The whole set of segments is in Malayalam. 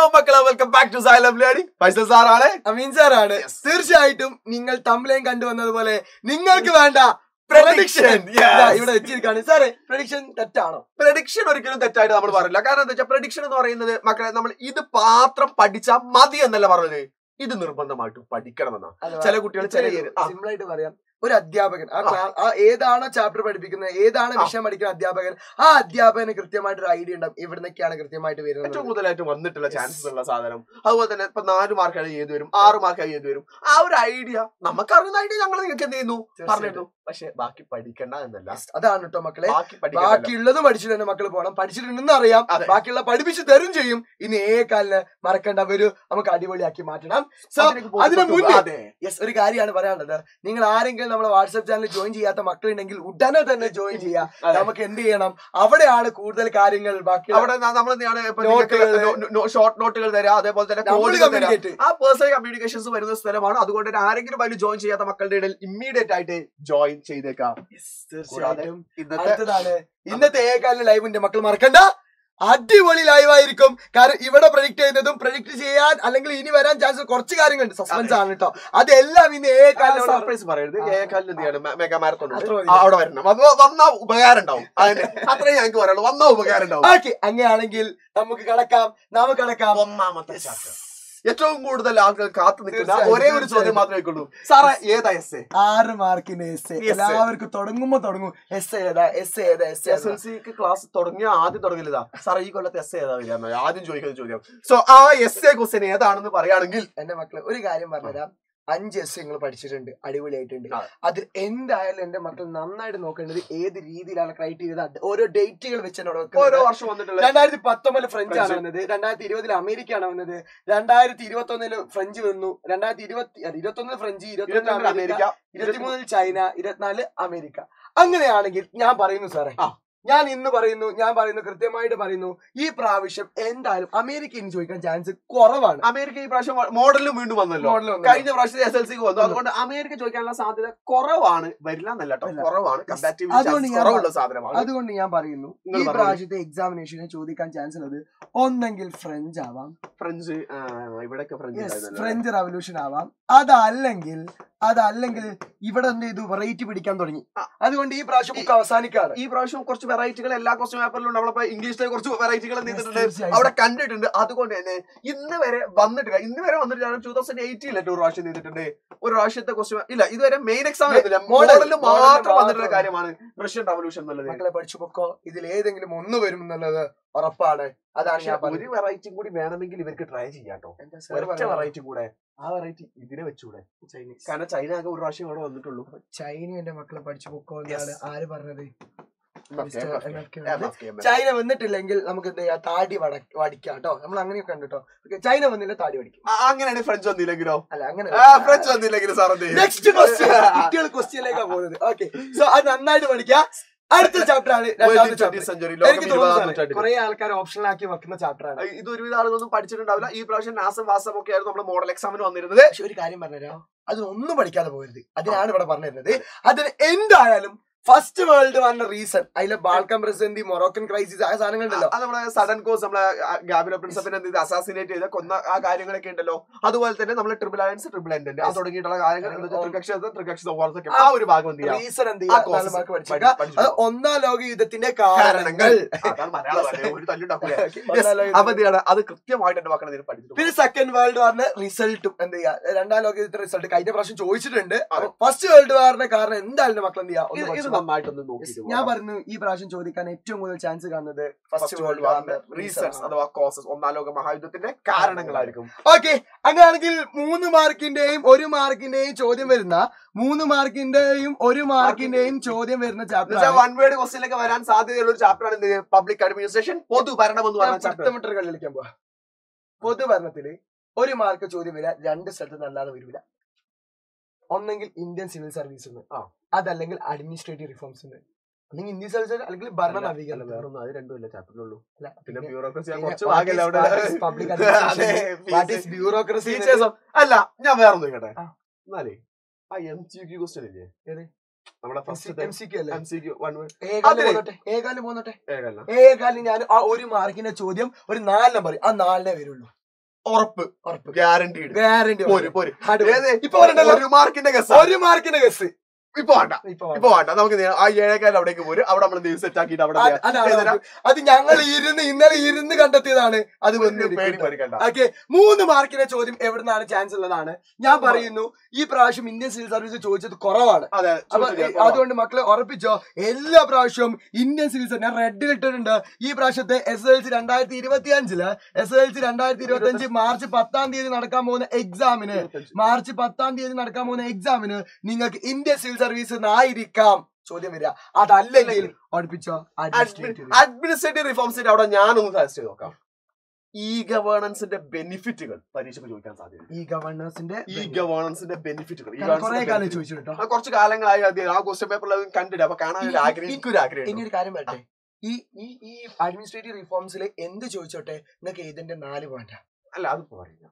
ഹലോ മക്കളെ, welcome back to Xylem learning. Faisal സാറാണ്, അമീൻ സാറാണ്. തീർച്ചയായിട്ടും നിങ്ങൾ തമ്മിലേയും കണ്ടുവന്നതുപോലെ നിങ്ങൾക്ക് വേണ്ട പ്രഡിക്ഷൻ ഇവിടെ വെച്ചിരിക്കുകയാണ്. സാറേ, പ്രഡിക്ഷൻ തെറ്റാണോ? പ്രഡിക്ഷൻ ഒരിക്കലും തെറ്റായിട്ട് നമ്മൾ പറയില്ല. കാരണം എന്താ വെച്ചാൽ പ്രഡിക്ഷൻ എന്ന് പറയുന്നത് മക്കളെ, നമ്മൾ ഇത് മാത്രം പഠിച്ചാൽ മതി എന്നല്ല പറഞ്ഞത്, ഇത് നിർബന്ധമായിട്ടും പഠിക്കണമെന്നാണ്. ചില കുട്ടികൾ സിമ്പിൾ ആയിട്ട് പറയാം, ഒരു അധ്യാപകൻ ഏതാണോ ചാപ്റ്റർ പഠിപ്പിക്കുന്നത്, ഏതാണ് വിഷയം പഠിക്കുന്ന അധ്യാപകൻ, ആ അധ്യാപകന് കൃത്യമായിട്ട് ഒരു ഐഡിയ ഉണ്ടാവും എവിടുന്നൊക്കെയാണ് കൃത്യമായിട്ട് വരുന്നത്. ഏറ്റവും കൂടുതലായിട്ട് വന്നിട്ടുള്ള ചാൻസസ് ഉള്ള സാധനം. അതുപോലെ തന്നെ ഇപ്പൊ 4 മാർക്കായി ഏത് വരും, 6 മാർക്കായി ഏത് വരും, ആ ഒരു ഐഡിയ നമുക്കറിയുന്ന ഐഡിയ ഞങ്ങൾ നിങ്ങൾക്ക് എന്ത് ചെയ്യുന്നു പറഞ്ഞിരുന്നു. പക്ഷെ ബാക്കി പഠിക്കണ്ട എന്നല്ല, അതാണ് കേട്ടോ മക്കളെ. ബാക്കിയുള്ളതും പഠിച്ചിട്ട് തന്നെ മക്കൾ പോകണം. പഠിച്ചിട്ടുണ്ടെന്ന് അറിയാം, ബാക്കിയുള്ള പഠിപ്പിച്ച് തരും ചെയ്യും. ഇനി കാലിന് മറക്കേണ്ട നമുക്ക് അടിപൊളിയാക്കി മാറ്റണം. സോ അതിന് മുന്നേ ഒരു കാര്യമാണ് പറയാനുള്ളത്. നിങ്ങൾ ആരെങ്കിലും നമ്മളെ വാട്സ്ആപ്പ് ചാനൽ ജോയിൻ ചെയ്യാത്ത മക്കളുണ്ടെങ്കിൽ ഉടനെ തന്നെ ജോയിൻ ചെയ്യാം. നമുക്ക് എന്ത് ചെയ്യണം, അവിടെയാണ് കൂടുതൽ കാര്യങ്ങൾ. ബാക്കി അവിടെ നമ്മൾ ഷോർട്ട് നോട്ടുകൾ തരാം, അതേപോലെ തന്നെ ആ പേഴ്സണൽ കമ്മ്യൂണിക്കേഷൻസ് വരുന്ന സ്ഥലമാണ്. അതുകൊണ്ട് തന്നെ ആരെങ്കിലും അതിൽ ജോയിൻ ചെയ്യാത്ത മക്കളുടെ ഇടയിൽ ഇമ്മീഡിയറ്റ് ആയിട്ട് ജോയിൻ ചെയ്തേക്കാം. തീർച്ചയായിട്ടും. ഇന്നത്തെ ഏകാലിന് ലൈവിന്റെ മക്കൾ മറക്കണ്ട, അടിപൊളി ലൈവ് ആയിരിക്കും. കാരണം ഇവിടെ പ്രഡിക്ട് ചെയ്യുന്നതും പ്രഡിക്ട് ചെയ്യാൻ അല്ലെങ്കിൽ ഇനി വരാൻ ചാൻസ് കുറച്ച് കാര്യങ്ങളുണ്ട്. സസ്പെൻസ് ആണ് കേട്ടോ. അതെല്ലാം ഇന്ന് സർപ്രൈസ് പറയരുത്. മെഗാ മാരത്തോൺ അവിടെ വരണം, വന്ന ഉപകാരം ഉണ്ടാവും. അത്രയും ഞങ്ങൾക്ക് പറയുള്ളൂ, വന്ന ഉപകാരം ഉണ്ടാവും. ഓക്കെ, അങ്ങനെയാണെങ്കിൽ നമുക്ക് കടക്കാം ഒന്നാമത്തെ ചാപ്റ്റർ. ഏറ്റവും കൂടുതൽ ആളുകൾ കാത്തു നിൽക്കുന്ന ഒരേ ഒരു ചോദ്യം മാത്രമേ ഉള്ളൂ. സാറേ, ഏതാ എസ്? 6 മാർക്കിന് എസ്. എല്ലാവർക്കും തുടങ്ങും എസ് ഏതാ. SSLCക്ക് ക്ലാസ് ആദ്യം തുടങ്ങിയതാ. സാറേ, ഈ കൊല്ലത്തെ എസ് ഏതാ വരിക ആദ്യം ചോദിക്കുന്ന ചോദ്യം. സോ ആ എസ് എ ക്വസ്റ്റ്യൻ ഏതാണെന്ന് പറയുകയാണെങ്കിൽ, എന്റെ മക്കളെ ഒരു കാര്യം പറഞ്ഞുതരാം. 5 എസ് നിങ്ങൾ പഠിച്ചിട്ടുണ്ട്, അടിപൊളിയായിട്ടുണ്ട്. അതിൽ എന്തായാലും എന്റെ മക്കൾ നന്നായിട്ട് നോക്കേണ്ടത് ഏത് രീതിയിലാണ് ക്രൈറ്റീരിയ. ഓരോ ഡേറ്റുകൾ വെച്ച് ഓരോ വർഷം വന്നിട്ടുള്ളത്. 2019 ഫ്രഞ്ച് ആണ് വന്നത്, 2020 അമേരിക്ക ആണ് വന്നത്, 2021 ഫ്രഞ്ച് വന്നു, 2021 ഫ്രഞ്ച്, 22 അമേരിക്ക, 23 ചൈന, 24 അമേരിക്ക. അങ്ങനെയാണെങ്കിൽ ഞാൻ പറയുന്നു സാറേ, ഞാൻ പറയുന്നു കൃത്യമായിട്ട് പറയുന്നു, ഈ പ്രാവശ്യം എന്തായാലും അമേരിക്ക ഇനി ചോദിക്കാൻ ചാൻസ് കുറവാണ്. അമേരിക്ക ഈ പ്രാവശ്യം മോഡലും വീണ്ടും വന്നല്ലോ. കഴിഞ്ഞ പ്രാവശ്യം SSLCക്ക് വന്നു. അതുകൊണ്ട് അമേരിക്ക ചോദിക്കാനുള്ള സാധ്യത കുറവാണ്. വരില്ല എന്നല്ല കേട്ടോ, കുറവാണ്. അതുകൊണ്ട് ഞാൻ പറയുന്നു, ഈ പ്രാവശ്യത്തെ എക്സാമിനേഷന് ചോദിക്കാൻ ചാൻസ് ഉള്ളത് ഒന്നെങ്കിൽ ഫ്രഞ്ച് ആവാം, ഫ്രഞ്ച് റവല്യൂഷൻ ആവാം. അതല്ലെങ്കിൽ ഇവിടെ എന്ത് ചെയ്തു, വെറൈറ്റി പിടിക്കാൻ തുടങ്ങി. അതുകൊണ്ട് ഈ പ്രാവശ്യം ബുക്ക് അവസാനിക്കാണ്. ഈ പ്രാവശ്യം കുറച്ച് വെറൈറ്റികൾ എല്ലാ ക്വസ്റ്റ്യൻ പേപ്പറിലും നമ്മളിപ്പോ ഇംഗ്ലീഷിലെ കുറച്ച് വെറൈറ്റികൾ അവിടെ കണ്ടിട്ടുണ്ട്. അതുകൊണ്ട് തന്നെ ഇന്ന് വരെ വന്നിട്ടില്ല. 2018 ഒരു പ്രാവശ്യം ചെയ്തിട്ടുണ്ട്. ഒരു പ്രാവശ്യത്തെ ക്വസ്റ്റ്യൻ ഇല്ല, ഇതുവരെ മെയിൻ എക്സാം മോഡലിൽ മാത്രം വന്നിട്ടുള്ള കാര്യമാണ് റഷ്യൻ റവല്യൂഷൻ എന്നുള്ളത്. മക്കളെ പഠിച്ചു പൊക്കോ, ഇതിൽ ഏതെങ്കിലും ഒന്ന് വരും എന്നുള്ളത് ഉറപ്പാണ്. അതാണ് ഞാൻ ഒരു വെറൈറ്റി കൂടി വേണമെങ്കിൽ ഇവർക്ക് ട്രൈ ചെയ്യാട്ടോ. ഒറ്റ വെറൈറ്റി കൂടെ, ആ വെറൈറ്റി ഇതിനെ വെച്ചൂടെ? ചൈനീസ്. കാരണം ചൈന ആകെ ഒരു പ്രാവശ്യം അവിടെ വന്നിട്ടുള്ളൂ. ചൈന എന്റെ മക്കളെ പഠിച്ചു പൊക്കോ എന്നാണ് ആര് പറഞ്ഞത്? ചൈന വന്നിട്ടില്ലെങ്കിൽ നമുക്ക് എന്ത് ചെയ്യാം, താടി വടിക്കാം കേട്ടോ. നമ്മൾ അങ്ങനെയൊക്കെ ഉണ്ട് കേട്ടോ. ചൈന വന്നില്ല, താടി വടിക്കും. അങ്ങനെയാണ്. ഫ്രഞ്ച് വന്നില്ലെങ്കിലോ? അല്ല, അങ്ങനെ ഫ്രഞ്ച് വന്നില്ലെങ്കിലും സാർ നെക്സ്റ്റ് ക്വസ്റ്റ്യൻ, കുട്ടികൾ ക്വസ്റ്റ്യനിലേക്കാണ് പോകുന്നത്. ഓക്കെ, സോ അത് നന്നായിട്ട് പഠിക്കാം. അടുത്ത ചാപ്റ്റർ ആണ്. കുറെ ആൾക്കാർ ഓപ്ഷണൽ ആക്കി വെക്കുന്ന ചാപ്റ്റർ ആണ് ഇത്. ഒരുവിധ ആളുകളൊന്നും പഠിച്ചിട്ടുണ്ടാവില്ല. ഈ പ്രാവശ്യം നാസം വാസം ഒക്കെ ആയിരുന്നു നമ്മുടെ മോഡൽ എക്സാമിന് വന്നിരുന്നത്. പക്ഷെ ഒരു കാര്യം പറഞ്ഞുതരാം, അതിനൊന്നും പഠിക്കാതെ പോകരുത്. അതിനാണ് ഇവിടെ പറഞ്ഞിരുന്നത്. അതിന് എന്തായാലും ഫസ്റ്റ് വേൾഡ് വാറിന്റെ റീസൺ, അതിലെ ബാൾക്കൻ പ്രസിഡന്റ്, മൊറോക്കൻ ക്രൈസിസ്, ആ സാധനങ്ങളുണ്ടല്ലോ. അത് നമ്മളെ സഡൻ കോസ്, നമ്മളെ ഗാബിലോ പ്രിൻസിപ്പിനെ അസാസിനേറ്റ് ചെയ്ത കൊന്ന ആ കാര്യങ്ങളൊക്കെ ഉണ്ടല്ലോ. അതുപോലെ തന്നെ നമ്മളെ ട്രിപ്പിൾ അലയൻസ്, ട്രിപ്പിൾ എൻഡന്റ്, അത് തുടങ്ങിയിട്ടുള്ള കാര്യങ്ങൾ, ത്രികക്ഷി സൗഹാർദ്ദം, ആ ഒരു ഭാഗം റീസൺ എന്ത് ചെയ്യുക, 1ാം ലോക യുദ്ധത്തിന്റെ കാരണങ്ങൾ. അത് കൃത്യമായിട്ട് എന്റെ മക്കളെ പഠിച്ചു. പിന്നെ സെക്കൻഡ് വേൾഡ് വാറിന്റെ റിസൾട്ടും എന്ത് ചെയ്യുക, 2ാം ലോക യുദ്ധത്തിന്റെ റിസൾട്ട് കഴിഞ്ഞ പ്രാവശ്യം ചോദിച്ചിട്ടുണ്ട്. ഫസ്റ്റ് വേൾഡ് വാറിന്റെ കാരണം എന്തായാലും മക്കൾ എന്ത് ചെയ്യുക, നന്നായിട്ടൊന്ന് നോക്കി. ഞാൻ പറഞ്ഞു, ഈ പ്രാവശ്യം ചോദിക്കാൻ ഏറ്റവും കൂടുതൽ ചാൻസ് കാണുന്നത് ഫസ്റ്റ് വേൾഡ് വാറിന്റെ റീസൺസ് അഥവാ കോസസ്, 1ാം ലോക മഹായുദ്ധത്തിന്റെ കാരണങ്ങളായിരിക്കും. ഓക്കെ, അങ്ങനെയാണെങ്കിൽ 3 മാർക്കിന്റെയും 1 മാർക്കിന്റെയും ചോദ്യം വരുന്ന 3 മാർക്കിന്റെയും 1 മാർക്കിന്റെയും ചോദ്യം വരുന്ന ചാപ്റ്റർ, വൺ വേർഡ് ക്വസ്റ്റ്യനിലേക്ക് വരാൻ സാധ്യതയുള്ള ഒരു ചാപ്റ്റർ ആണ് പബ്ലിക് അഡ്മിനിസ്ട്രേഷൻ, പൊതുഭരണം എന്ന് പറഞ്ഞ ചാപ്റ്റർ കളിക്കാൻ പോവാ. പൊതുഭരണത്തില് 1 മാർക്ക് ചോദ്യം വരിക 2 സ്ഥലത്ത് നല്ലാതെ വരില്ല. ഒന്നെങ്കിൽ ഇന്ത്യൻ സിവിൽ സർവീസ്, അതല്ലെങ്കിൽ അഡ്മിനിസ്ട്രേറ്റീവ് റിഫോംസ്, അല്ലെങ്കിൽ ഇന്ത്യൻ സർവീസ്, അല്ലെങ്കിൽ ഭരണ നവീകരണം. വേറൊന്നും അത് രണ്ടുമല്ല ചാപ്റ്ററിലുള്ളൂ. പിന്നെ ബ്യൂറോക്രസി അല്ല, ഞാൻ വേറൊന്നും കേട്ടെ. എന്നാലേ ആ MCQ ക്വസ്റ്റ്യൻ ഇല്ലേ, നമ്മുടെ ഏകാലിന് ഞാൻ ആ 1 മാർക്കിന്റെ ചോദ്യം ഒരു 4 നമ്പർ, ആ 4 വരുള്ളൂ. ഉറപ്പ് ഗ്യാരണ്ടി ഇപ്പൊ 1 മാർക്കിന്റെ ഗസ് ഇപ്പൊ വേണ്ട നമുക്ക് ആ 7 അവിടേക്ക് പോരും. അവിടെ നമ്മൾ സെറ്റ് ആക്കിയിട്ട് അവിടെ അത് ഞങ്ങൾ ഇന്നലെ ഇരുന്ന് കണ്ടെത്തിയതാണ്. അത് ഓക്കെ 3 മാർക്കിന്റെ ചോദ്യം എവിടുന്നാണ് ചാൻസ് ഉള്ളതാണ്. ഞാൻ പറയുന്നു ഈ പ്രാവശ്യം ഇന്ത്യൻ സിവിൽ സർവീസ് ചോദിച്ചത് കുറവാണ്. അതുകൊണ്ട് മക്കളെ ഉറപ്പിച്ചോ, എല്ലാ പ്രാവശ്യവും ഇന്ത്യൻ സിവിൽ സർവീസ് ഞാൻ റെഡിൽ ഇട്ടിട്ടുണ്ട്. ഈ പ്രാവശ്യത്തെ SSLC 2025 SSLC 2025 മാർച്ച് 10-ാം തീയതി നടക്കാൻ പോകുന്ന എക്സാമിന് നിങ്ങൾക്ക് ഇന്ത്യൻ സിവിൽ സർവീസ് ആയിരിക്കാം ചോദ്യം വരിക. അതല്ലെങ്കിൽ പഠിപ്പിച്ചോ അഡ്മിനിസ്ട്രേറ്റീവ് റിഫോംസിന്റെ അവിടെ ഞാനൊന്ന് സജസ്റ്റ് ചെയ്ത് നോക്കാം. ഗവേണൻസിന്റെ ബെനിഫിറ്റുകൾ പരീക്ഷയ്ക്ക് ചോദിക്കാൻ സാധ്യത. ഗവേണൻസിന്റെ ബെനിഫിറ്റുകൾ കുറച്ച് കാലങ്ങളായി ആ ക്വസ്റ്റ്യൻ പേപ്പറിൽ കണ്ടിട്ട് അപ്പൊ കാണാൻ ഒരു കാര്യം പറയട്ടെ. ഈ അഡ്മിനിസ്ട്രേറ്റീവ് റിഫോംസിൽ എന്ത് ചോദിച്ചോട്ടെ നിങ്ങൾക്ക് ഇതിന്റെ 4 പോയിന്റ് അല്ല അത് പറയില്ല,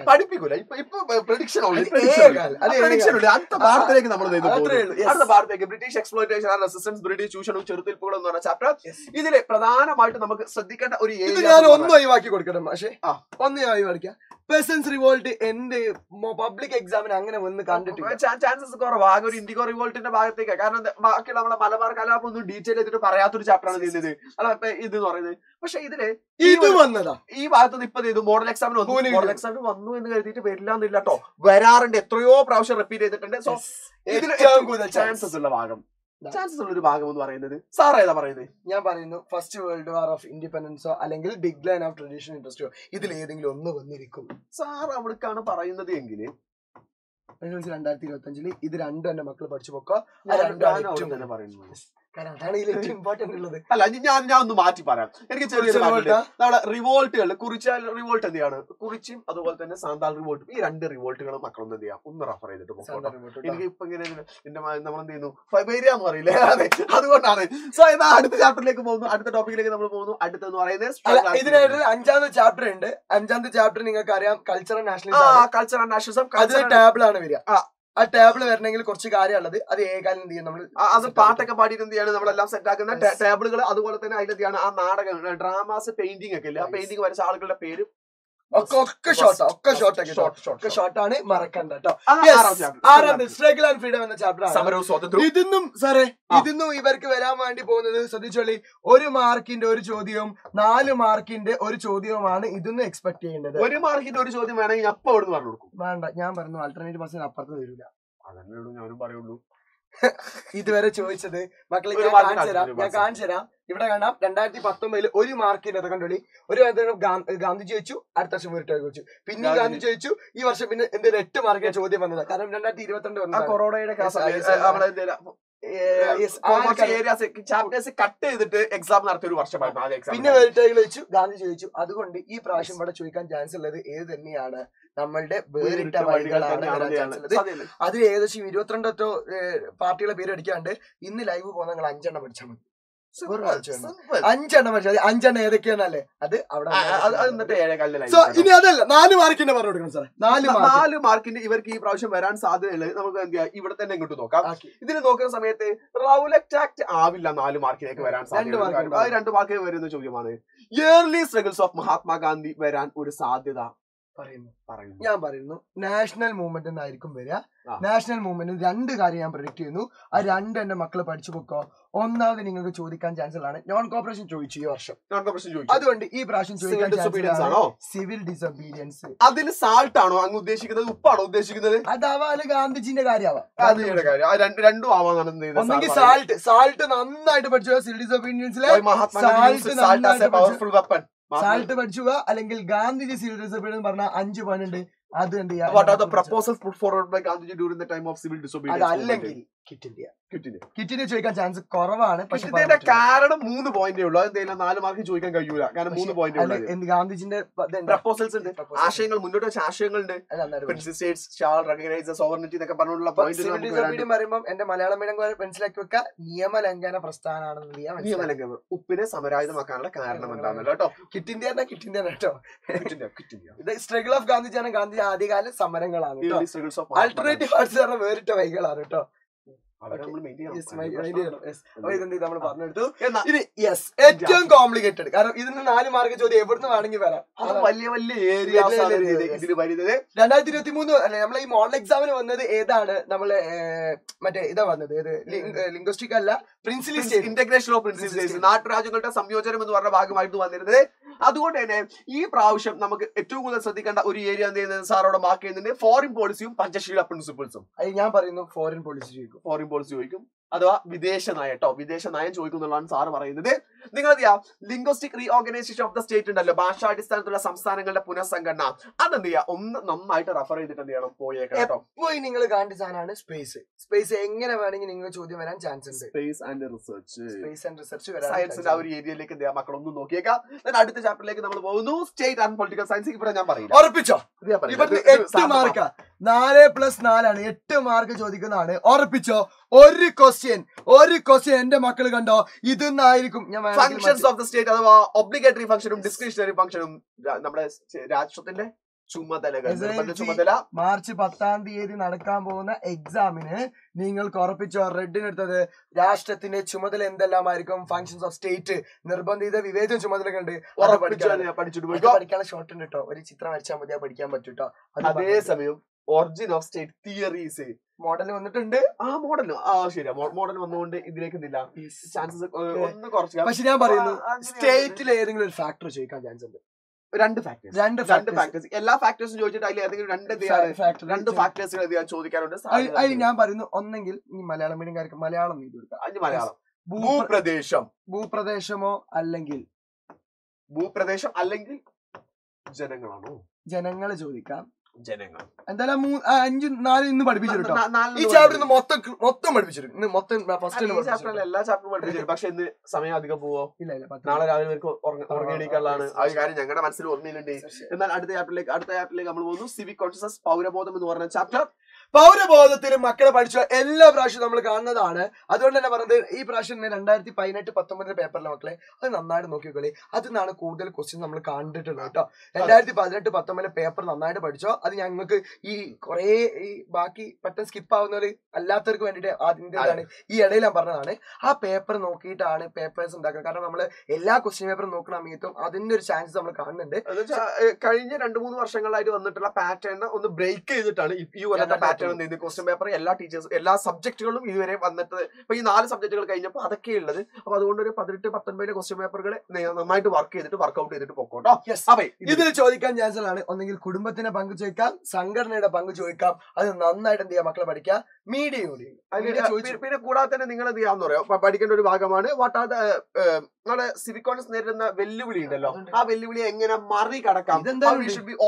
പഠിപ്പിക്കൂല. ഇപ്പൊ പ്രഡിക്ഷൻ അടുത്ത ഭാരതത്തിലേക്ക് നമ്മൾ അടുത്ത ഭാരതത്തിലേക്ക് British exploitation and resistance, British ചൂഷണവും ചെറുത്തിൽപ്പുകളും എന്ന് പറഞ്ഞ ചാപ്റ്റർ. ഇതില് പ്രധാനമായിട്ട് നമുക്ക് ശ്രദ്ധിക്കേണ്ട ഒരു ഞാൻ ഒന്ന് ഒഴിവാക്കി കൊടുക്കണം. പക്ഷേ ഒന്ന് ഒഴിവാക്കിയ പെസൻസ് റിവോൾട്ട് എന്റെ പബ്ലിക് എക്സാമിന് അങ്ങനെ വന്ന് കണ്ടിട്ടില്ല. ചാൻസസ് കുറവ്. ആകെ ഒരു ഇൻഡിഗോ റിവോൾട്ടിന്റെ ഭാഗത്തേക്ക്. കാരണം ബാക്കി നമ്മളെ മലബാർ കലാപം ഒന്നും ഡീറ്റെയിൽ ചെയ്തിട്ട് പറയാത്തൊരു ചാപ്റ്ററാണ് ചെയ്യുന്നത് ഇതെന്ന് പറയുന്നത്. പക്ഷെ ഇതില് ഇത് വന്നതാ ഈ ഭാഗത്ത് ഇപ്പൊ ചെയ്തു മോഡൽ എക്സാമിന് വന്നു എന്ന് കരുതിയിട്ട് വരില്ല എന്നില്ല കേട്ടോ. വരാറുണ്ട്, എത്രയോ പ്രാവശ്യം റിപ്പീറ്റ് ചെയ്തിട്ടുണ്ട്. സോ ഇതിൽ ചാൻസസ് ഉള്ള ഭാഗം ഒരു ഭാഗം എന്ന് പറയുന്നത് സാർ ഏതാ പറയുന്നത്? ഞാൻ പറയുന്നു ഫസ്റ്റ് വേൾഡ് വാർ ഓഫ് ഇൻഡിപെൻഡൻസോ അല്ലെങ്കിൽ ഡിക്ലൈൻ ഓഫ് ട്രഡീഷണൽ ഇൻഡസ്ട്രിയോ ഇതിൽ ഏതെങ്കിലും ഒന്ന് വന്നിരിക്കും. സാർ അവിടേക്കാണ് പറയുന്നത് എങ്കിൽ 2025 ഇത് രണ്ടും എന്റെ മക്കൾ പഠിച്ചു പോക്കോ. തന്നെ പറയുന്നത് ഇമ്പോർട്ടന്റ് ഉള്ളത്. അല്ല ഞാൻ ഒന്ന് മാറ്റി പറയാം. എനിക്ക് ചെറിയൊരു നമ്മുടെ റിവോൾട്ടുകൾ കുറിച്ചാൽ റിവോൾട്ട് എന്തെയാണ്, കുറിച്ചും അതുപോലെ തന്നെ സാന്താൾ റിവോൾട്ടും, ഈ 2 റിവോൾട്ടുകളും മക്കളൊന്നും എന്ത് ചെയ്യാം ഒന്ന് റെഫർ ചെയ്തിട്ട് പോകണം. എനിക്ക് ഇപ്പൊ ഇങ്ങനെ നമ്മളെന്ത് ചെയ്യുന്നു ഫൈബേരിയ എന്ന് പറയില്ലേ, അതെ അതുകൊണ്ടാണ്. സോ എന്നാ അടുത്ത ചാപ്റ്ററിലേക്ക് പോകുന്നു, അടുത്ത ടോപ്പിക്കിലേക്ക് നമ്മൾ പോകുന്നു. അടുത്തെന്ന് പറയുന്നത് ഇതിനായിട്ട് 5ാമത്തെ ചാപ്റ്റർ ഉണ്ട്. 5ാമത്തെ ചാപ്റ്റർ നിങ്ങൾക്ക് അറിയാം കൾച്ചറൽ നാഷണലിസം. അത് ടാബിളാണ് വരിക. ആ ടേബിള് വരണമെങ്കിൽ കുറച്ച് കാര്യമുള്ളത്. അത് ഏകാലം എന്ത് ചെയ്യും നമ്മൾ അത് പാട്ടൊക്കെ പാടിയിട്ട് എന്ത് ചെയ്യാണ് നമ്മളെല്ലാം സെറ്റ് ആക്കുന്ന ടേബിളുകൾ. അതുപോലെ തന്നെ അതിലെന്താണ് ആ നാടകം, ഡ്രാമാസ്, പെയിന്റിംഗ് ഒക്കെ ഇല്ല. ആ പെയിന്റിംഗ് വരച്ച ആളുകളുടെ പേര് ഒക്കെ ഷോർട്ടാണ് മറക്കണ്ട കേട്ടോ. 6ാമത് സ്ട്രഗിൾ ആൻഡ് ഫ്രീഡം എന്ന ചാപ്റ്റർ. ഇതൊന്നും ഇവർക്ക് വരാൻ വേണ്ടി പോകുന്നത് ശ്രദ്ധിച്ചോളി. 1 മാർക്കിന്റെ ഒരു ചോദ്യവും 4 മാർക്കിന്റെ ഒരു ചോദ്യവുമാണ് ഇതൊന്നും എക്സ്പെക്ട് ചെയ്യേണ്ടത്. 1 മാർക്കിന്റെ ഒരു ചോദ്യം വേണമെങ്കിൽ അപ്പൊ അവിടെ പറഞ്ഞു കൊടുക്കും. വേണ്ട, ഞാൻ പറഞ്ഞു ആൾട്ടർനേറ്റീവ് ബസ്സിന് അപ്പുറത്ത് വരില്ല. അതന്നെ ഉള്ളൂ, ഞാനും പറയുള്ളൂ. ഇതുവരെ ചോദിച്ചത് മക്കളെ ഞാൻ കാണിച്ചു തരാം. ഇവിടെ കാണാം 2019 1 മാർക്കിന്റെ കണ്ടോളി. ഒരു ഗാന്ധി ചോദിച്ചു, അടുത്ത വർഷം വേറിട്ട് ചോദിച്ചു, പിന്നെ ഗാന്ധി ചോദിച്ചു. ഈ വർഷം പിന്നെ എന്തെങ്കിലും 8 മാർക്കിന്റെ ചോദ്യം വന്നത്. കാരണം 2022 കൊറോണയുടെ ചാപ്റ്റേഴ്സ് കട്ട് ചെയ്തിട്ട് എക്സാം നടത്തിയ ഒരു വർഷമായിരുന്നു. പിന്നെ വേറിട്ടകൾ വെച്ചു, ഗാന്ധി ചോദിച്ചു. അതുകൊണ്ട് ഈ പ്രാവശ്യം ഇവിടെ ചോദിക്കാൻ ചാൻസ് ഉള്ളത് ഏത് തന്നെയാണ് നമ്മളുടെ വേറിട്ട വഴികളാണ്. അതിൽ ഏകദേശം 22 പാർട്ടികളെ പേര് അടിക്കാണ്ട് ഇന്ന് ലൈവ് പോകുന്ന നിങ്ങൾ 5 പഠിച്ചാൽ മതി. 5 പഠിച്ചാൽ 5 ഏതൊക്കെയാണല്ലേ അത് അവിടെ. ഇനി അതല്ല 4 മാർക്കിന്റെ പറഞ്ഞു കൊടുക്കണം സാർ. 4 മാർക്കിന്റെ ഇവർക്ക് ഈ പ്രാവശ്യം വരാൻ സാധ്യതയുള്ളത് നമുക്ക് എന്ത് ചെയ്യാം, ഇവിടെ തന്നെ ഇങ്ങോട്ട് നോക്കാം. ഇതിന് നോക്കുന്ന സമയത്ത് റൗലറ്റ് ആക്ട് ആവില്ല 4 മാർക്കിലേക്ക് വരാൻ സാധ്യത. 2 മാർക്കിന് വരുന്ന ചോദ്യമാണ്. ഇയർലി സ്ട്രഗിൾസ് ഓഫ് മഹാത്മാഗാന്ധി വരാൻ ഒരു സാധ്യത പറയുന്നു. ഞാൻ പറയുന്നു നാഷണൽ മൂവ്മെന്റ് എന്നായിരിക്കും വരിക. നാഷണൽ മൂവ്മെന്റ് 2 കാര്യം ഞാൻ പ്രൊഡിക്ട് ചെയ്യുന്നു. ആ 2 എന്റെ മക്കള് പഠിച്ചു പോക്കോ. ഒന്നാമത് നിങ്ങൾക്ക് ചോദിക്കാൻ ചാൻസ് ഉള്ളതാണ് നോൺ കോപ്പറേഷൻ ചോദിച്ചു ഈ വർഷം. അതുകൊണ്ട് ഈ പ്രാവശ്യം സിവിൽ ഡിസൊബീഡിയൻസ്. അതിൽ സാൾട്ട് ആണോ അങ്ങ് ഉദ്ദേശിക്കുന്നത്, ഉപ്പാണോ ഉദ്ദേശിക്കുന്നത്? അതാവാല് ഗാന്ധിജിന്റെ കാര്യമാവാം. രണ്ടും ആവാന്നാണ്. ഒന്നെങ്കിൽ സാൾട്ട് നന്നായിട്ട് പഠിച്ചു സിവിൽ ഡിസൊബീഡിയൻസിലെ സാൾട്ട് പഠിച്ചുക, അല്ലെങ്കിൽ ഗാന്ധിജി സിവിൽ ഡിസൊബീഡിയൻസ് പറഞ്ഞ 5 പോയിന്റ് ഉണ്ട്. അത് എന്ത് ചെയ്യാം, അതല്ലെങ്കിൽ കിറ്റിന് ചോദിക്കാൻ ചാൻസ് കുറവാണ്. പക്ഷെ കാരണം 3 പോയിന്റേ ഉള്ളൂ. അതെന്തായാലും 4 മാർക്ക് ചോദിക്കാൻ കഴിയൂല. കാരണം 3 പോയിന്റ് ഗാന്ധിജിന്റെ പ്രപ്പോസൽസ് ഉണ്ട്, ആശയങ്ങൾ മുന്നോട്ട് വെച്ച ആശയങ്ങളുണ്ട്. പറയുമ്പോൾ എന്റെ മലയാളം മീഡിയം മനസ്സിലാക്കി വെക്കുക, നിയമലംഘന പ്രസ്ഥാനമാണെന്ന്. ഉപ്പിനെ സമരായുധമാക്കാനുള്ള കാരണം എന്താണല്ലോ കേട്ടോ. കിറ്റിന്റെ കേട്ടോ. ഇത് സ്ട്രഗിൾ ഓഫ് ഗാന്ധിജിയാണ്. ഗാന്ധി ആദ്യകാല സമരങ്ങളാണ്. ആൾട്ടർനേറ്റീവ് ആർട്സ് വേറിട്ട വൈകളാണ് കേട്ടോ. നമ്മൾ പറഞ്ഞെടുത്തു. ഇനി യെസ് ഏറ്റവും കോംപ്ലിക്കേറ്റഡ്, കാരണം ഇതിന് 4 മാർക്ക് ചോദ്യം എവിടുന്ന് വേണമെങ്കിൽ വരാം. വലിയ വലിയ ഏരിയാസ് ഇതിൽ വരുന്നത്. 2023 അല്ലെ നമ്മളെ ഈ മോഡൽ എക്സാമിന് വന്നത് ഏതാണ്? നമ്മള് മറ്റേ ഇതാ വന്നത്, ലിംഗ്വിസ്റ്റിക് അല്ല, princely state, integration of princely states, നാട്ടുരാജ്യങ്ങളുടെ സംയോജനം എന്ന് പറഞ്ഞ ഭാഗമായിട്ട് വന്നിരുന്നത്. അതുകൊണ്ട് തന്നെ ഈ പ്രാവശ്യം നമുക്ക് ഏറ്റവും കൂടുതൽ ശ്രദ്ധിക്കേണ്ട ഒരു ഏരിയ എന്ത് ചെയ്യുന്നത് സാറോടെ മാർക്ക് ചെയ്യുന്നുണ്ട്, ഫോറിൻ പോളിസിയും പഞ്ചശീല പ്രിൻസിപ്പിൾസും. അത് ഞാൻ പറയുന്നു ഫോറിൻ പോളിസി ചോദിക്കും, ഫോറിൻ പോളിസി ചോദിക്കും, അഥവാ വിദേശ നയം കേട്ടോ, വിദേശ നയം ചോദിക്കും എന്നുള്ളതാണ് സാറ് പറയുന്നത്. നിങ്ങൾ എന്ത് ചെയ്യാം, linguistic reorganisation of the state ഉണ്ടല്ലോ, ഭാഷാടിസ്ഥാനത്തിലുള്ള സംസ്ഥാനങ്ങളുടെ പുനഃസംഘടന, അതെന്ത് ചെയ്യാം ഒന്ന് നന്നായിട്ട് റെഫർ ചെയ്തിട്ട് എന്ത് ചെയ്യണം, പോയേക്കാം കേട്ടോ. പോയി നിങ്ങൾ കാണേണ്ട സാധനമാണ് സ്പേസ്. സ്പേസ് എങ്ങനെ വേണമെങ്കിൽ നിങ്ങൾ ചോദ്യം വരാൻ ചാൻസ് ഉണ്ട്. Space and research, space and research സയൻസിന്റെ ആ ഒരു ഏരിയയിലേക്ക് എന്ത് ചെയ്യാം മക്കളൊന്നും നോക്കിയേക്കാം. അടുത്ത ചാപ്റ്ററിലേക്ക് നമ്മൾ പോകുന്നു, സ്റ്റേറ്റ് ആൻഡ് പൊളിറ്റിക്കൽ സയൻസ്. ഇവിടെ ഞാൻ പറയില്ല, ഉറപ്പിച്ചോ? 8 മാർക്ക്, 4+4 8 മാർക്ക് ചോദിക്കുന്നതാണ്. ഉറപ്പിച്ചോ? ഒരു ക്വസ്റ്റ്യൻ എന്റെ മക്കൾ കണ്ടോ, ഇതെന്നായിരിക്കും ഞാൻ ഫങ്ഷൻസ് ഓഫ് ദ സ്റ്റേറ്റ്, അഥവാ ഒബ്ലിഗേറ്ററി ഫംഗ്ഷനും ഡിസ്ക്രിഷണറി ഫംഗ്ഷനും നമ്മുടെ രാഷ്ട്രത്തിന്റെ ചുമതല. മാർച്ച് 10-ാം തീയതി നടക്കാൻ പോകുന്ന എക്സാമിന് നിങ്ങൾക്ക് ഉറപ്പിച്ചോ, റെഡിനെടുത്തത് രാഷ്ട്രത്തിന്റെ ചുമതല എന്തെല്ലാമായിരിക്കും, ഫങ്ഷൻസ് ഓഫ് സ്റ്റേറ്റ്, നിർബന്ധിത വിവേചന ചുമതലകൾ ഉണ്ട്, പഠിക്കാനുള്ള ഷോർട്ട് ഉണ്ട് കേട്ടോ. ഒരു ചിത്രം വരച്ചാൽ മതി, പഠിക്കാൻ പറ്റും കേട്ടോ. അതേസമയം origin of state theories model വന്നിട്ടുണ്ട്. ആ മോഡൽ ശരിയാ, മോഡൽ വന്നുകൊണ്ട് ഇതിലേക്ക് ചാൻസസ് ഒന്ന് കുറച്ച്. പക്ഷെ ഞാൻ പറയുന്നു സ്റ്റേറ്റിൽ ഏതെങ്കിലും ഒരു ഫാക്ടർ ചോദിക്കാൻ ചാൻസ് ഉണ്ട്. രണ്ട് ഫാക്ടേഴ്സ്, എല്ലാ ഫാക്ടേഴ്സും ചോദിച്ചിട്ട് അതിൽ ഏതെങ്കിലും രണ്ട് ഫാക്ടേഴ്സ് ചോദിക്കാനുണ്ട്. അതിൽ ഞാൻ പറയുന്നു, ഒന്നെങ്കിൽ ഈ മലയാളം മീഡിയംകാർക്ക് മലയാളം നീതി കൊടുക്കാം. അതിന് മലയാളം ഭൂപ്രദേശമോ അല്ലെങ്കിൽ ജനങ്ങളാണോ, ജനങ്ങള് ചോദിക്കാം. ജനങ്ങൾ എന്തായാലും 5-4 ഇന്ന് പഠിപ്പിച്ചിട്ടോ. ഈ ചാപ്റ്റർ മൊത്തം പഠിപ്പിച്ചിട്ടുണ്ട്. എല്ലാ ചാപ്റ്ററും പഠിപ്പിച്ചിട്ടുണ്ട്. പക്ഷെ ഇന്ന് സമയം അധികം പോവോ? ഇല്ല, നാളെ രാവിലെ ഉറങ്ങിയെണീക്കാനുള്ളതാണ് ആ ഒരു കാര്യം ഞങ്ങളുടെ മനസ്സിൽ ഓർമ്മയിലുണ്ട്. എന്നാൽ അടുത്ത ചാപ്റ്ററിലേക്ക് നമ്മൾ പോകുന്നു, സിവിക് കോൺഷ്യസ്നസ്, പൗരബോധം എന്ന് പറഞ്ഞ ചാപ്റ്റർ. പൗരബോധത്തിൽ മക്കളെ പഠിച്ച എല്ലാ പ്രാവശ്യവും നമ്മൾ കാണുന്നതാണ്. അതുകൊണ്ട് തന്നെ പറഞ്ഞത് ഈ പ്രാവശ്യം 2018-19 പേപ്പറിലെ മക്കളെ അത് നന്നായിട്ട് നോക്കിക്കോളി. അതിന്നാണ് കൂടുതൽ ക്വസ്റ്റ്യൻ നമ്മൾ കണ്ടിട്ടുള്ളത് കേട്ടോ. 2018-19 പേപ്പർ നന്നായിട്ട് പഠിച്ചോ. അത് ഞങ്ങൾക്ക് ഈ കുറെ ഈ ബാക്കി പെട്ടെന്ന് സ്കിപ്പ് ആവുന്നവര് അല്ലാത്തവർക്ക് വേണ്ടിയിട്ട് അതിൻ്റെതാണ് ഈ ഇടയിൽ ഞാൻ പറഞ്ഞതാണ്. ആ പേപ്പർ നോക്കിയിട്ടാണ് പേപ്പേഴ്സ് ഉണ്ടാക്കുന്നത്. കാരണം നമ്മൾ എല്ലാ ക്വസ്റ്റ്യൻ പേപ്പറും നോക്കുന്ന സമയത്തും അതിന്റെ ഒരു ചാൻസ് നമ്മൾ കാണുന്നുണ്ട്. കഴിഞ്ഞ 2-3 വർഷങ്ങളായിട്ട് വന്നിട്ടുള്ള പാറ്റേൺ ഒന്ന് ബ്രേക്ക് ചെയ്തിട്ടാണ് ഈ കൊല്ലത്തെ പാറ്റേൺ ക്വസ്റ്റ്യൻ പേപ്പർ എല്ലാ ടീച്ചേഴ്സും എല്ലാ സബ്ജക്റ്റുകളും ഇതുവരെ വന്നിട്ട് ഇപ്പൊ ഈ 4 സബ്ജക്റ്റുകൾ കഴിഞ്ഞപ്പോൾ അതൊക്കെ ഉള്ളത്. അപ്പൊ അതുകൊണ്ട് ഒരു 18-19 ക്വസ്റ്റ്യൻ പേപ്പറുകൾ നന്നായിട്ട് വർക്ക് ചെയ്തിട്ട് വർക്ക്ഔട്ട് ചെയ്തിട്ട് പോക്കോട്ടോ. ഇതിൽ ചോദിക്കാൻ ചാൻസ് ആണ്. ഒന്നെങ്കിൽ കുടുംബത്തിന്റെ പങ്ക് ചോദിക്കാം, സംഘടനയുടെ പങ്ക് ചോദിക്കാം. അത് നന്നായിട്ട് എന്ത് ചെയ്യാം മക്കളെ പഠിക്കാം. മീഡിയ കൂടി പിന്നെ കൂടാതെ തന്നെ നിങ്ങൾ എന്ത് ചെയ്യാന്ന് പറയാം, പഠിക്കേണ്ട ഒരു ഭാഗമാണ് വാട്ട് ആർ നിങ്ങളുടെ സിവിക് കോൺഷ്യസ് നേരിടുന്ന വെല്ലുവിളി ഉണ്ടല്ലോ, ആ വെല്ലുവിളിയെ എങ്ങനെ മറികടക്കാം,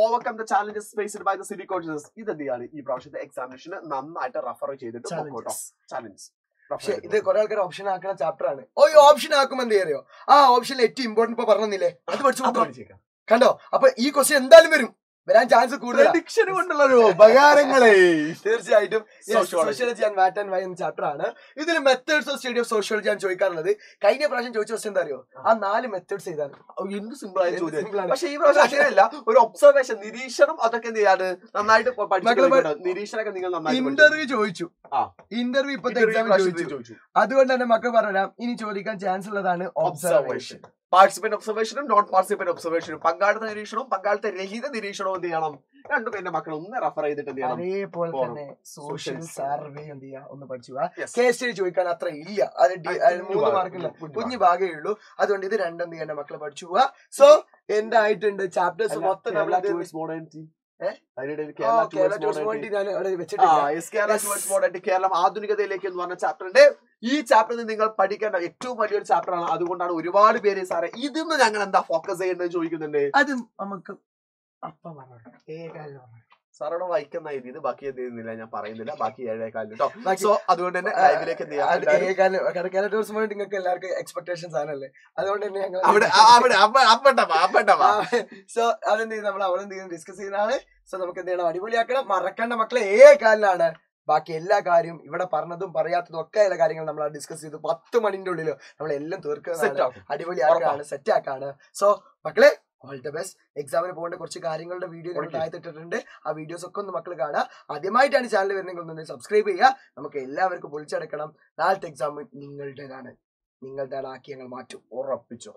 overcome the challenges faced by the civic consciousness. ഇതെന്താണ് ഈ പ്രാവശ്യത്തെ എക്സാമിനേഷന് നന്നായിട്ട് റെഫർ ചെയ്തിട്ട് ചാലഞ്ച്. പക്ഷെ ഇത് കുറെ ആൾക്കാർ ഓപ്ഷൻ ആക്കുന്ന ചാപ്റ്റർ ആണ്. ഓ ഈ ഓപ്ഷൻ ആക്കുമ്പോ എന്ത് അറിയോ, ആ ഓപ്ഷനിൽ ഏറ്റവും ഇമ്പോർട്ടന്റ് ഇപ്പൊ പറഞ്ഞില്ലേ, അത് പഠിച്ചു കണ്ടോ. അപ്പൊ ഈ ക്വസ്റ്റ്യൻ എന്തായാലും വരാൻ ചാൻസ് കൂടുതൽ ഉപകാരങ്ങളെ. തീർച്ചയായിട്ടും sociology and what and why എന്ന ചാപ്റ്റർ ആണ്. ഇതിൽ methods of study of sociology ആണ് ചോദിക്കാറുള്ളത്. കഴിഞ്ഞ പ്രാവശ്യം ചോദിച്ച ക്വസ്റ്റ്യൻ എന്താ അറിയോ, ആ 4 മെത്തേഡ്സ് ചെയ്താണ്. എന്ത് സിമ്പിൾ ആയ ചോദ്യം. പക്ഷെ ഈ പ്രാവശ്യം അങ്ങനെയല്ല, ഒരു ഒബ്സർവേഷൻ, നിരീക്ഷണം, അതൊക്കെ എന്ത് ചെയ്യാണ് നന്നായിട്ട് നിരീക്ഷണമൊക്കെ നിങ്ങൾ നന്നായി. ഇന്റർവ്യൂ ചോദിച്ചു, ഇന്റർവ്യൂ ഇപ്പോഴത്തെ എക്സാമിൽ ചോദിച്ചു. അതുകൊണ്ട് തന്നെ മക്കൾ പറഞ്ഞുതരാം, ഇനി ചോദിക്കാൻ ചാൻസ് ഉള്ളതാണ് ഒബ്സർവേഷൻ. പാർട്ടിസിപ്പന്റ് ഒബ്സർവേഷനും നോൺ പാർട്ടിസിപ്പന്റ് ഒബ്സർവേഷനും, പങ്കാളിത്ത നിരീക്ഷണവും പങ്കാളിത്ത രഹിത നിരീക്ഷണവും എന്ത് ചെയ്യണം, രണ്ടും എന്റെ മക്കൾ ഒന്ന് റെഫർ ചെയ്തിട്ട് എന്ത് ചെയ്യണം. അതേപോലെ തന്നെ സോഷ്യൽ സർവേ എന്ത് ചെയ്യാം ഒന്ന് പഠിച്ചു. കേസ് സ്റ്റഡി ചോദിക്കാൻ അത്ര ഇല്ല, അത് 3 മാർക്കില്ല, കുഞ്ഞു ഭാഗമേ ഉള്ളൂ. അതുകൊണ്ട് ഇത് രണ്ടും എന്ത് ചെയ്യേണ്ട മക്കളെ പഠിച്ചു പോവാ. സോ എന്തായിട്ടുണ്ട് ചാപ്റ്റേഴ്സ് മൊത്തം കേരളം ആധുനികതയിലേക്ക് എന്ന് പറഞ്ഞ ചാപ്റ്ററിന്റെ ഈ ചാപ്റ്ററിൽ നിങ്ങൾ പഠിക്കേണ്ട ഏറ്റവും വലിയൊരു ചാപ്റ്ററാണ്. അതുകൊണ്ടാണ് ഒരുപാട് പേര് സാറേ ഇതിന്ന് ഞങ്ങൾ എന്താ ഫോക്കസ് ചെയ്യേണ്ടത് ചോദിക്കുന്നുണ്ട്. അത് നമുക്ക് സാറോടെ വായിക്കുന്ന ഇത് ബാക്കി എന്ത് ചെയ്യുന്നില്ല, ഞാൻ പറയുന്നില്ല, ബാക്കി 7:15 കേട്ടോ. സോ അതുകൊണ്ട് തന്നെ ലൈവിലേക്ക് എന്ത് ചെയ്യാം, നിങ്ങൾക്ക് എല്ലാവർക്കും എക്സ്പെക്ടേഷൻസ് ആണല്ലേ, അതുകൊണ്ട് തന്നെ ഞങ്ങൾ സോ അതെന്ത് ചെയ്യും, നമ്മൾ അവിടെ എന്ത് ചെയ്യും ഡിസ്കസ് ചെയ്യുന്നതാണ്. സോ നമുക്ക് എന്ത് ചെയ്യണം, അടിപൊളിയാക്കണം. മറക്കേണ്ട മക്കളെ കാലിലാണ് ബാക്കി എല്ലാ കാര്യവും ഇവിടെ പറഞ്ഞതും പറയാത്തതും ഒക്കെ എല്ലാ കാര്യങ്ങളും നമ്മൾ ഡിസ്കസ് ചെയ്തു. 10 മണിന്റെ ഉള്ളിൽ നമ്മളെല്ലാം തീർക്കുന്നതാണ്, അടിപൊളിയാക്കാണ്, സെറ്റ് ആക്കാണ്. സോ മക്കളെ ഓൾ ദ ബെസ്റ്റ്. എക്സാമിന് പോകേണ്ട കുറച്ച് കാര്യങ്ങളുടെ വീഡിയോ താഴ്ത്തിട്ടിട്ടുണ്ട്. ആ വീഡിയോസ് ഒക്കെ ഒന്ന് മക്കൾ കാണുക. ആദ്യമായിട്ടാണ് ചാനൽ വരുന്നെങ്കിൽ ഒന്ന് സബ്സ്ക്രൈബ് ചെയ്യുക. നമുക്ക് എല്ലാവർക്കും പൊളിച്ചടക്കണം. നാളത്തെ എക്സാം നിങ്ങളുടേതാണ്. നിങ്ങളുടേതാക്കി ഞങ്ങൾ മാറ്റും. ഉറപ്പിച്ചോ.